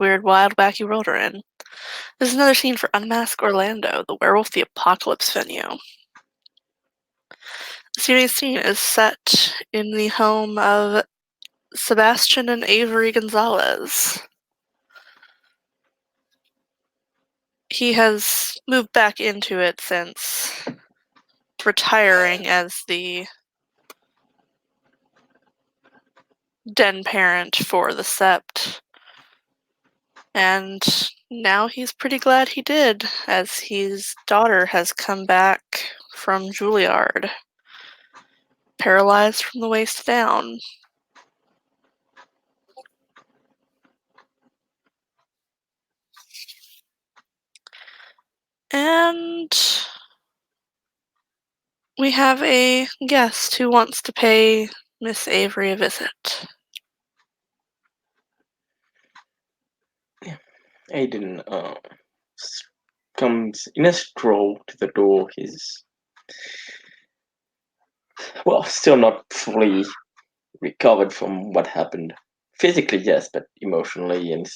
weird, wild, wacky world we're in. This is another scene for Unmask Orlando, the Werewolf the Apocalypse venue. The series scene is set in the home of Sebastian and Avery Gonzalez. He has moved back into it since retiring as the den parent for the Sept. And now he's pretty glad he did, as his daughter has come back from Juilliard, paralyzed from the waist down. And we have a guest who wants to pay Miss Avery a visit. Aiden comes in a stroll to the door. He's, still not fully recovered from what happened. Physically, yes, but emotionally, and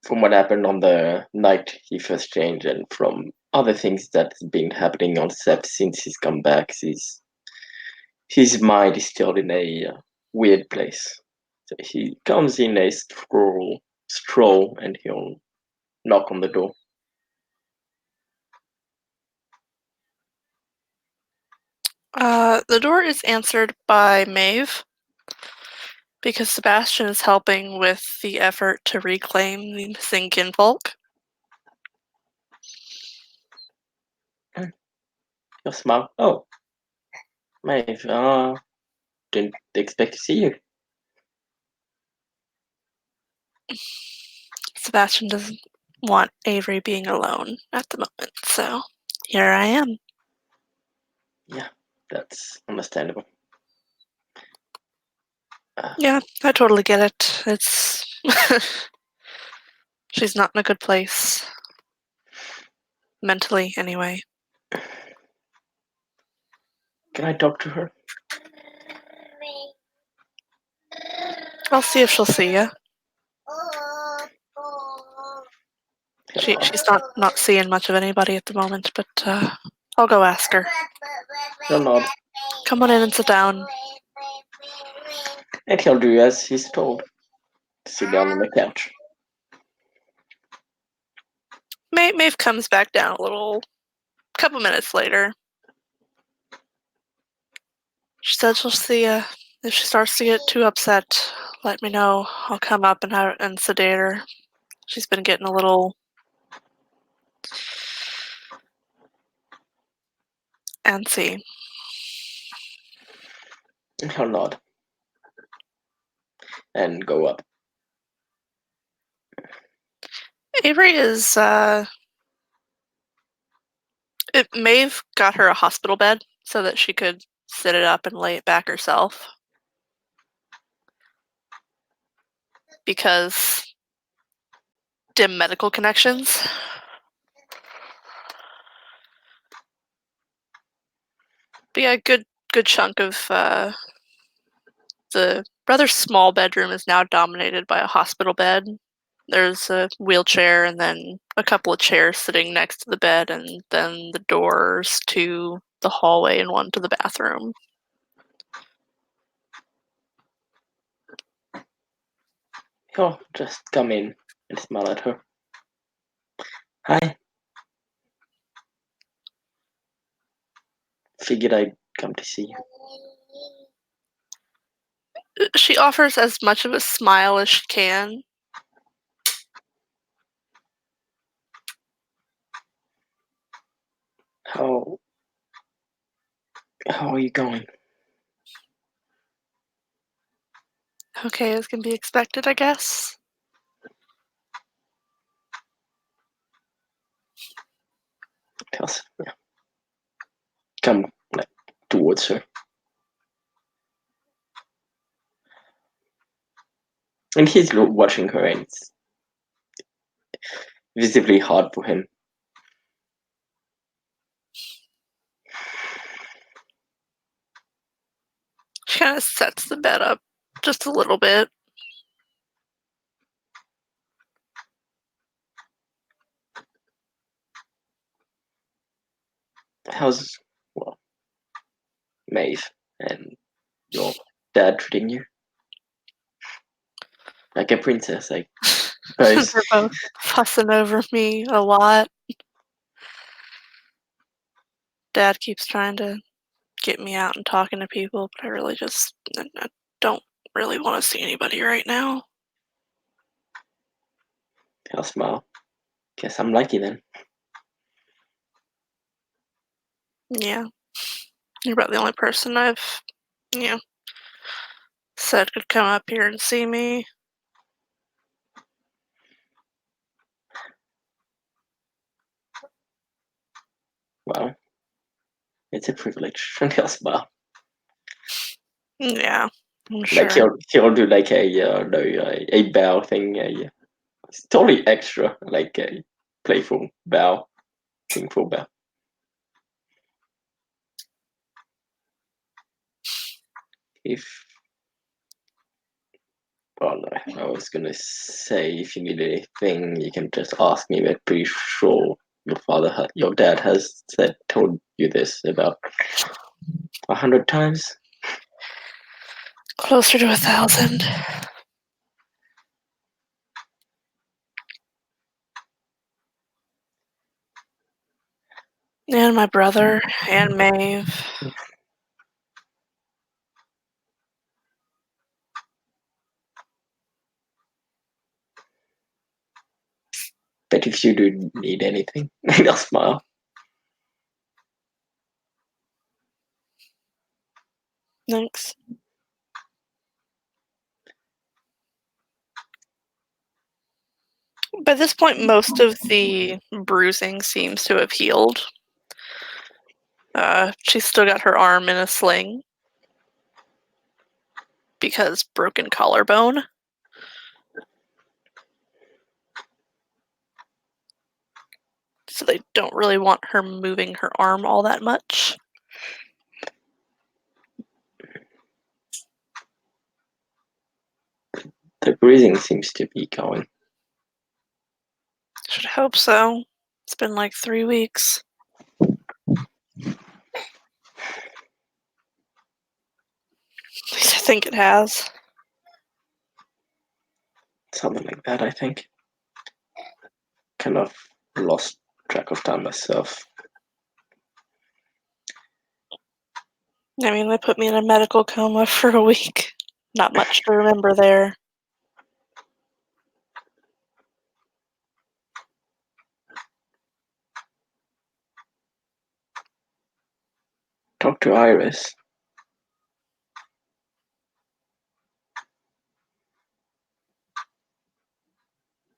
from what happened on the night he first changed, and from other things that's been happening on set since he's come back, his mind is still in a weird place. So he comes in a stroll, and he'll knock on the door. The door is answered by Maeve, because Sebastian is helping with the effort to reclaim the missing kinfolk. He'll smile. Oh, Maeve, didn't expect to see you. Sebastian doesn't want Avery being alone at the moment, so here I am. Yeah, that's understandable. Yeah, I totally get it. It's she's not in a good place. Mentally, anyway. Can I talk to her? I'll see if she'll see you. She's not seeing much of anybody at the moment, but I'll go ask her. He'll nod. Come on in and sit down. And he'll do as he's told. Sit down on the couch. Maeve comes back down a couple minutes later. She said she'll see you. If she starts to get too upset, let me know. I'll come up and sedate her. She's been getting a little antsy. He'll nod. And go up. Avery is, Maeve got her a hospital bed so that she could sit it up and lay it back herself. Because dim medical connections. But yeah, good chunk of the rather small bedroom is now dominated by a hospital bed. There's a wheelchair and then a couple of chairs sitting next to the bed, and then the doors to the hallway and one to the bathroom. He'll just come in and smile at her. Hi. Figured I'd come to see you. She offers as much of a smile as she can. How are you going? Okay, as can be expected, I guess. Yeah. Come towards her. And he's watching her, and it's visibly hard for him. She kind of sets the bed up just a little bit. how's Maeve and your dad treating you like a princess? I suppose. They're both fussing over me a lot. Dad keeps trying to get me out and talking to people, but I really just I don't really want to see anybody right now. I'll smile. Guess I'm lucky then. Yeah, you're about the only person I've, you know, said could come up here and see me. Well, it's a privilege. And I'll smile. Yeah, I'm Like sure. he'll do like a bow thing. It's totally extra, like a playful bow, meaningful bow. If Well, no, I was gonna say if you need anything, you can just ask me. But pretty sure your dad has told you this about 100 times. Closer to 1,000. And my brother and Maeve. But if you do need anything, I'll smile. Thanks. By this point, most of the bruising seems to have healed. She's still got her arm in a sling because broken collarbone. So they don't really want her moving her arm all that much. The breathing seems to be going. Should hope so. It's been like 3 weeks. At least I think it has. Something like that, I think. Kind of lost track of time myself. I mean, they put me in a medical coma for a week. Not much to remember there. Talk to Iris.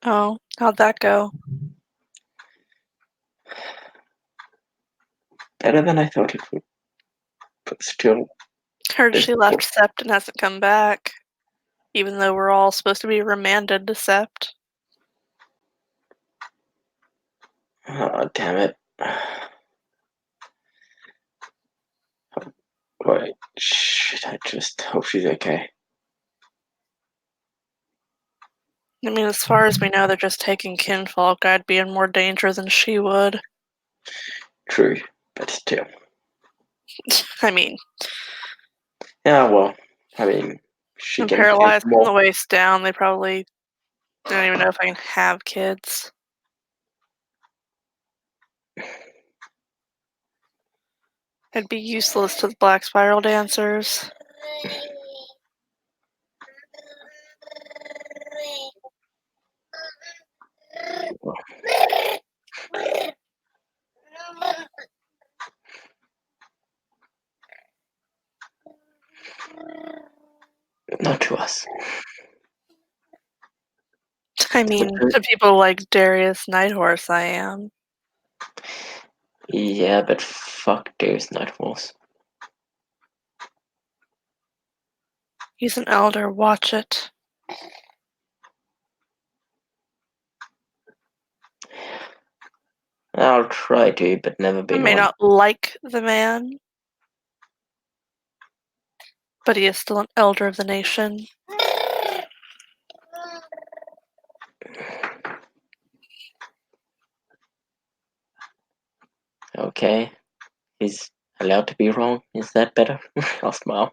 Oh, how'd that go? Better than I thought it would, but still, Heard there's she left Sept and hasn't come back, even though we're all supposed to be remanded to Sept. oh, damn it. Wait, shit, I just hope she's okay. I mean, as far as we know, they're just taking kinfolk. I'd be in more danger than she would. True, but still. I mean, Yeah, well, I mean, she I'm can take paralyzed from the more. waist down. They probably don't even know if I can have kids. I'd be useless to the Black Spiral dancers. Not to us. I mean, to people like Darius Nighthorse, I am. Yeah, but fuck those Nightfalls. He's an elder, watch it. I'll try to, but never I been may one. not like the man, but he is still an elder of the nation. Okay, He's allowed to be wrong. Is that better? I'll smile.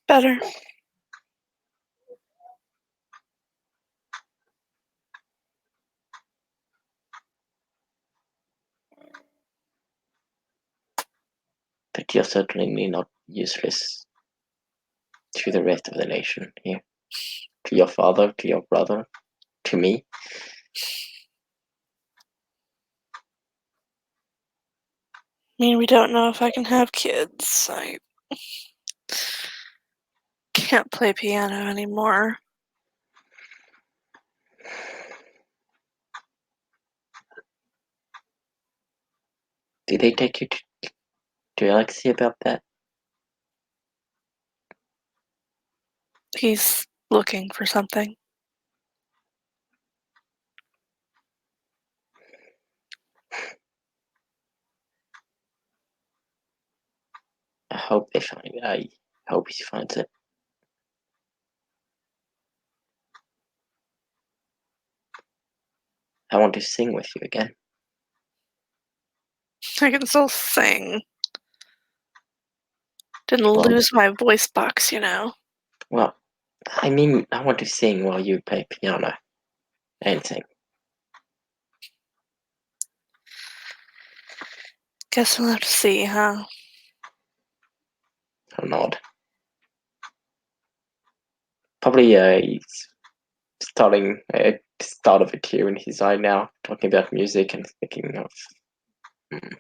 Better. But you're certainly not useless to the rest of the nation here. To your father, to your brother, to me. I mean, we don't know if I can have kids. I can't play piano anymore. Did they take you to Alexei about that? He's looking for something. I hope they find it. I hope he finds it. I want to sing with you again. I can still sing. Didn't Well, lose my voice box, you know. well, I mean, I want to sing while you play piano. Anything. Guess we'll have to see, huh? Or not. Probably he's starting start of a tear in his eye now, talking about music and thinking of. Hmm.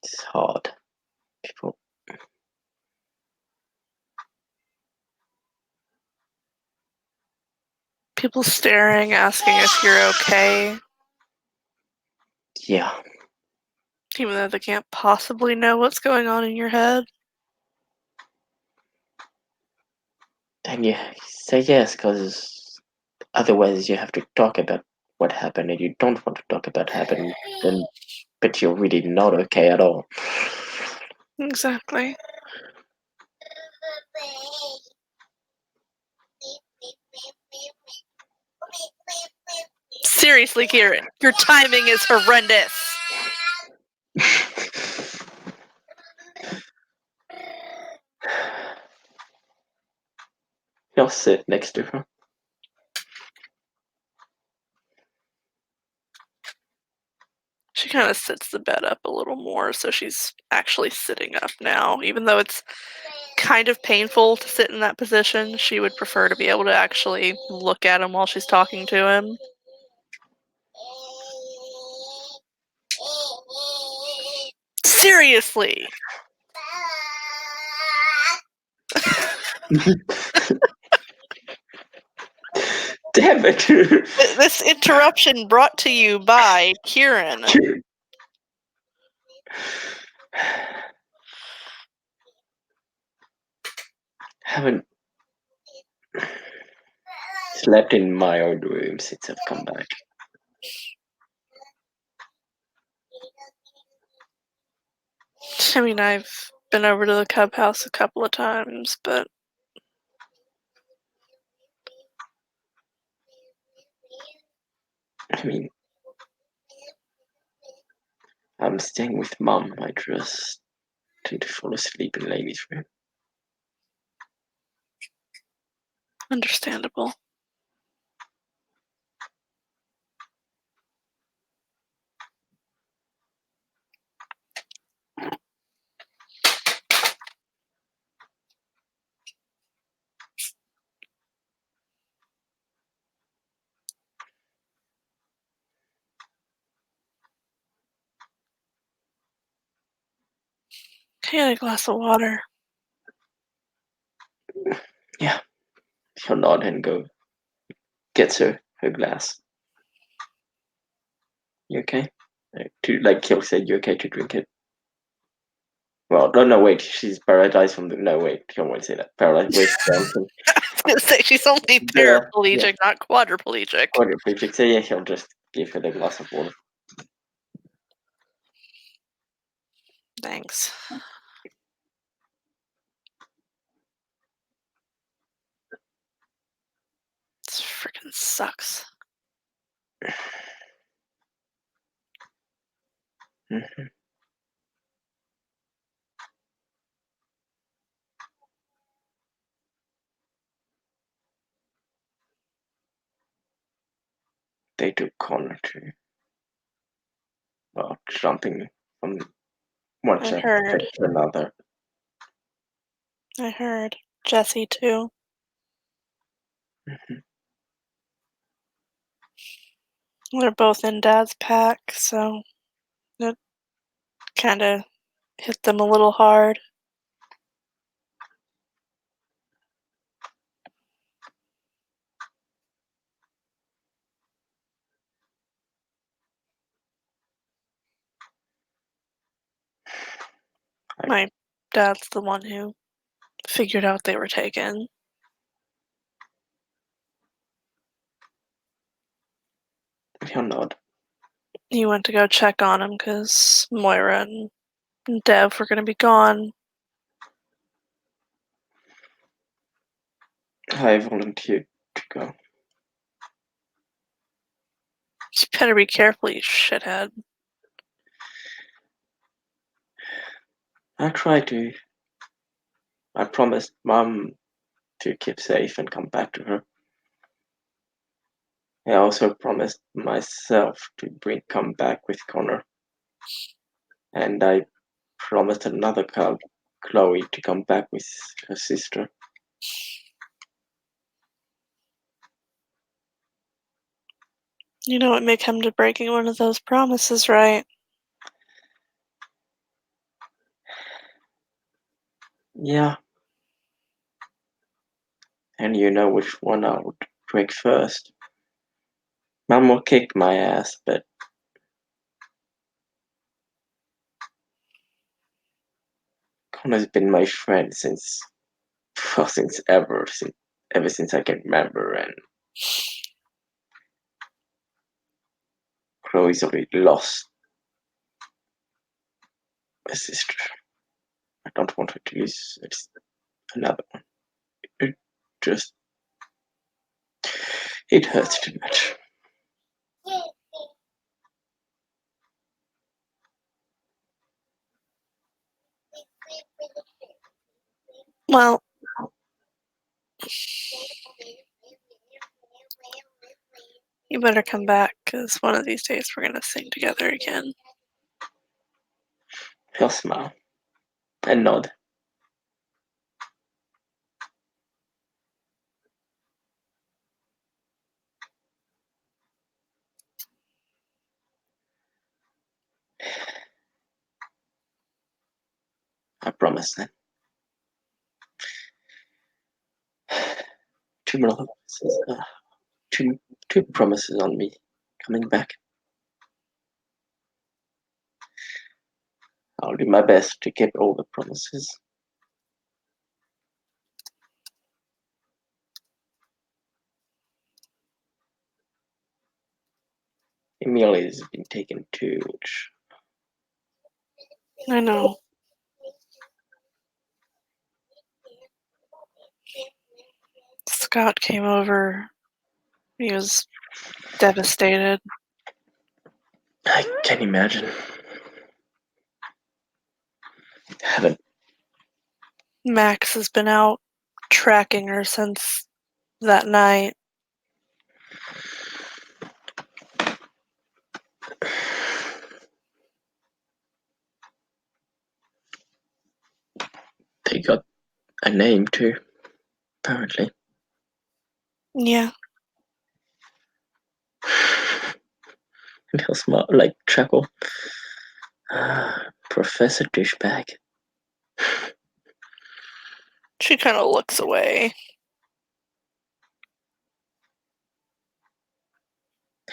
It's hard. People. People staring, asking if you're okay, Yeah. even though they can't possibly know what's going on in your head. And you say yes, because otherwise you have to talk about what happened, and you don't want to talk about happened, then, but you're really not okay at all. Exactly. Seriously, Kieran, your timing is horrendous. He'll sit next to her. She kind of sits the bed up a little more, so she's actually sitting up now. Even though it's kind of painful to sit in that position, she would prefer to be able to actually look at him while she's talking to him. Seriously! Damn it! This interruption brought to you by Kieran. Haven't slept in my own room since I've come back. I mean, I've been over to the Cub House a couple of times, but I mean, I'm staying with Mum. I just tend to fall asleep in Lainey's room. understandable. Can I get a glass of water? Yeah. He'll nod and go. Gets her glass. You okay? Like he'll say, you okay to drink it? Well, no, wait. She's paralyzed from the. No, wait. He won't say that. Paralyzed. Wait, I was gonna say she's only paraplegic, not quadriplegic. quadriplegic. So yeah, he'll just give her the glass of water. Thanks. This freaking sucks. Mhm. They took Connor too. Well, jumping from one I chapter heard. to another. I heard. Jesse, too. Mhm. They're both in Dad's pack, so it kind of hit them a little hard. My dad's the one who figured out they were taken. You're not. He went to go check on him because Moira and Dev were going to be gone. I volunteered to go. You better be careful, you shithead. I tried to. I promised Mom to keep safe and come back to her. I also promised myself to come back with Connor. And I promised another girl, Chloe, to come back with her sister. You know what may come to breaking one of those promises, right? Yeah. And you know which one I would break first. Mom will kick my ass, but Connor's been my friend since ever since I can remember, and Chloe's already lost a sister. I don't want her to lose another one. It just it hurts too much. Well, you better come back, because one of these days we're going to sing together again. He'll smile and nod. I promise then. Two more promises. Two promises on me coming back. I'll do my best to keep all the promises. Emilia's been taken too, which I know. Scott came over. He was devastated. I can imagine. Haven't Max has been out tracking her since that night. they got a name too, apparently. Yeah. And he'll smile like chuckle. Professor Douchebag. She kind of looks away.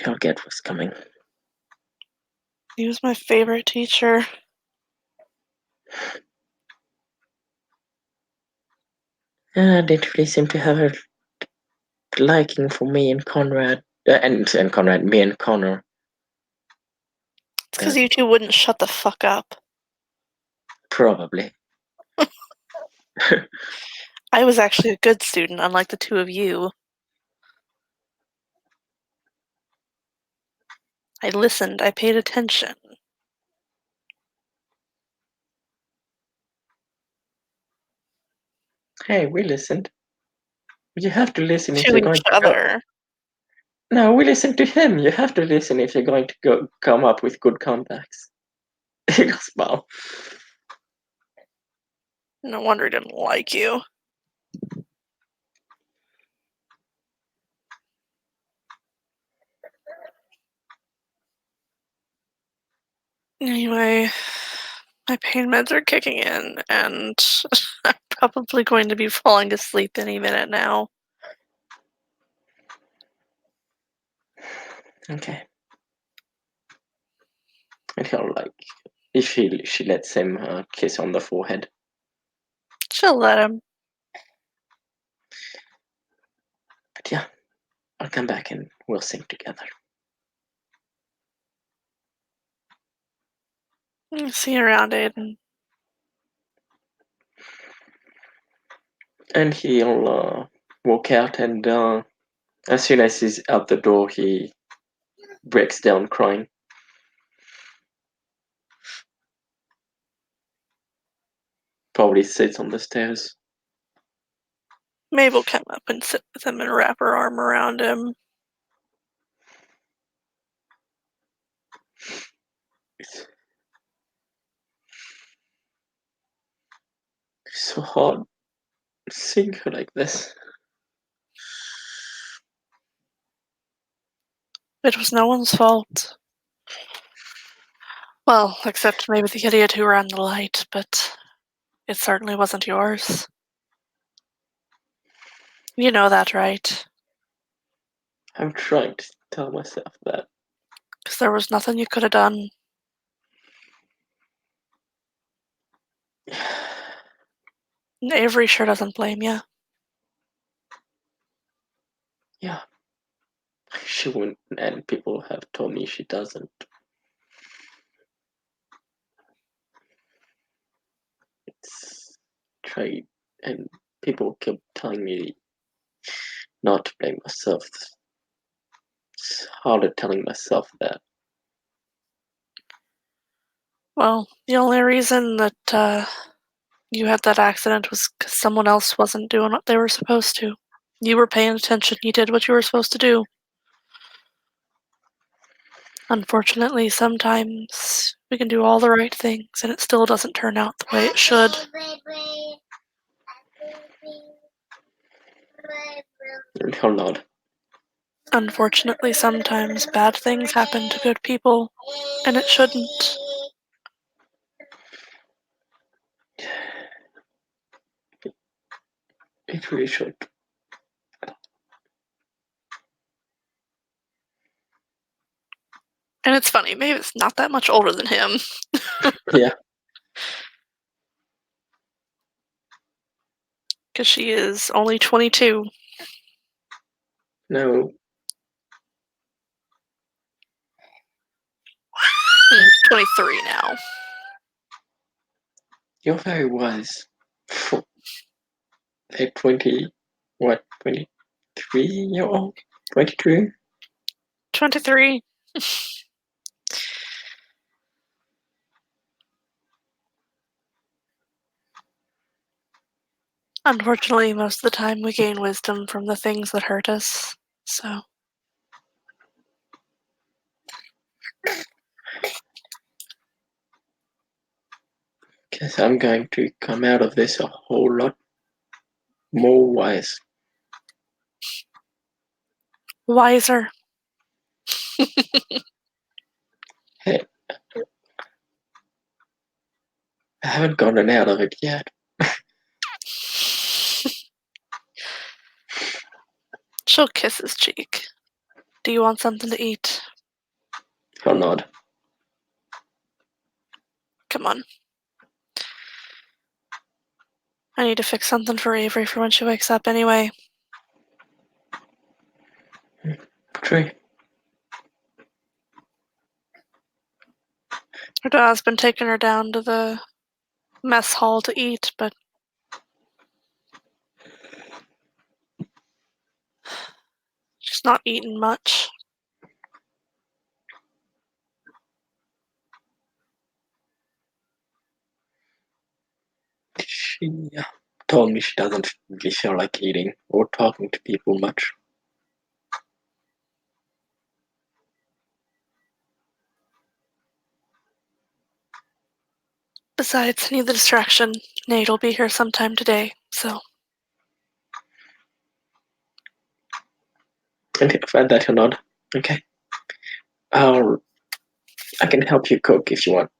He'll get what's coming. He was my favorite teacher. I didn't really seem to have a liking for me and Conrad. And Conrad, me and Connor. It's because you two wouldn't shut the fuck up. Probably. I was actually a good student, unlike the two of you. I listened, I paid attention. Hey, we listened. You have to listen if To you're going each to go. other. No, we listen to him. You have to listen if you're going to come up with good comebacks. Well, No wonder he didn't like you. Anyway, my pain meds are kicking in, and I'm probably going to be falling asleep any minute now. okay. And he'll if she lets him kiss on the forehead. She'll let him. But yeah, I'll come back and we'll sing together. See you around, Aiden. And he'll walk out, and as soon as he's out the door, he breaks down crying. Probably sits on the stairs. Maeve will come up and sit with him and wrap her arm around him. It's so hard seeing her like this. It was no one's fault. Well, except maybe the idiot who ran the light, but it certainly wasn't yours. You know that, right? I'm trying to tell myself that. Because there was nothing you could have done. And Avery sure doesn't blame you. Yeah, she wouldn't, and people have told me she doesn't. It's tried, and people kept telling me not to blame myself. It's harder telling myself that. Well, the only reason that you had that accident was because someone else wasn't doing what they were supposed to. You were paying attention. You did what you were supposed to do. Unfortunately, sometimes we can do all the right things and it still doesn't turn out the way it should. And he'll nod. Unfortunately, sometimes bad things happen to good people, and it shouldn't. It really should. And it's funny, Maeve's not that much older than him. Yeah. Because she is only 22. No. 23 now. You're very wise. For a 23-year-old? 22? 23. Unfortunately, most of the time we gain wisdom from the things that hurt us, so. Guess I'm going to come out of this a whole lot more wise. Wiser. Hey, I haven't gotten out of it yet. She'll kiss his cheek. Do you want something to eat? He'll nod. Come on. I need to fix something for Avery for when she wakes up anyway. True. Her dad's been taking her down to the mess hall to eat, but just not eating much. She told me she doesn't really feel like eating or talking to people much. Besides, need the distraction. Nate'll be here sometime today, so. And if I that or not, okay. I can help you cook if you want.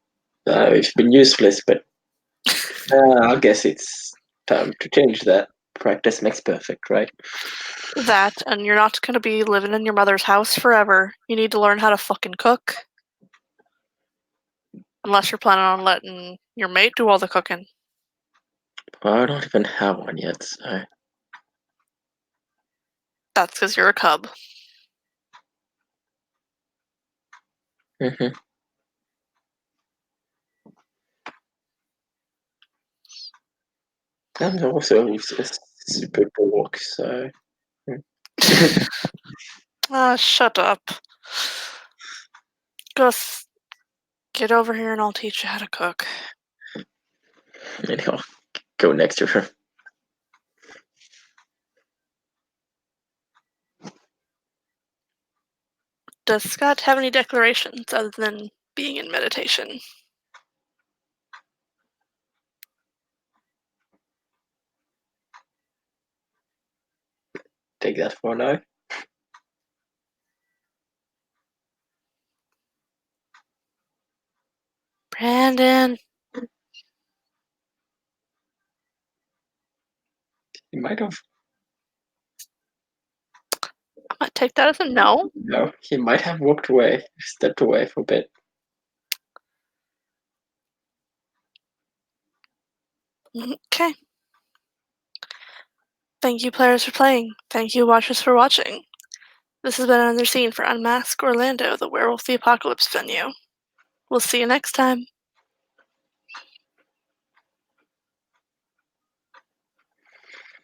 It's been useless, but I guess it's time to change that. Practice makes perfect, right? That, and you're not gonna be living in your mother's house forever. You need to learn how to fucking cook. Unless you're planning on letting your mate do all the cooking. I don't even have one yet, so. That's because you're a cub. Mm-hmm. I'm also a super dork, so. Ah, shut up. Gus, get over here and I'll teach you how to cook. And I'll go next to her. Does Scott have any declarations other than being in meditation? Take that for now. Brandon, He might have. I'm gonna take that as a no. No, he might have walked away, stepped away for a bit. Okay. Thank you, players, for playing. Thank you, watchers, for watching. This has been another scene for Unmask Orlando, the Werewolf the Apocalypse venue. We'll see you next time.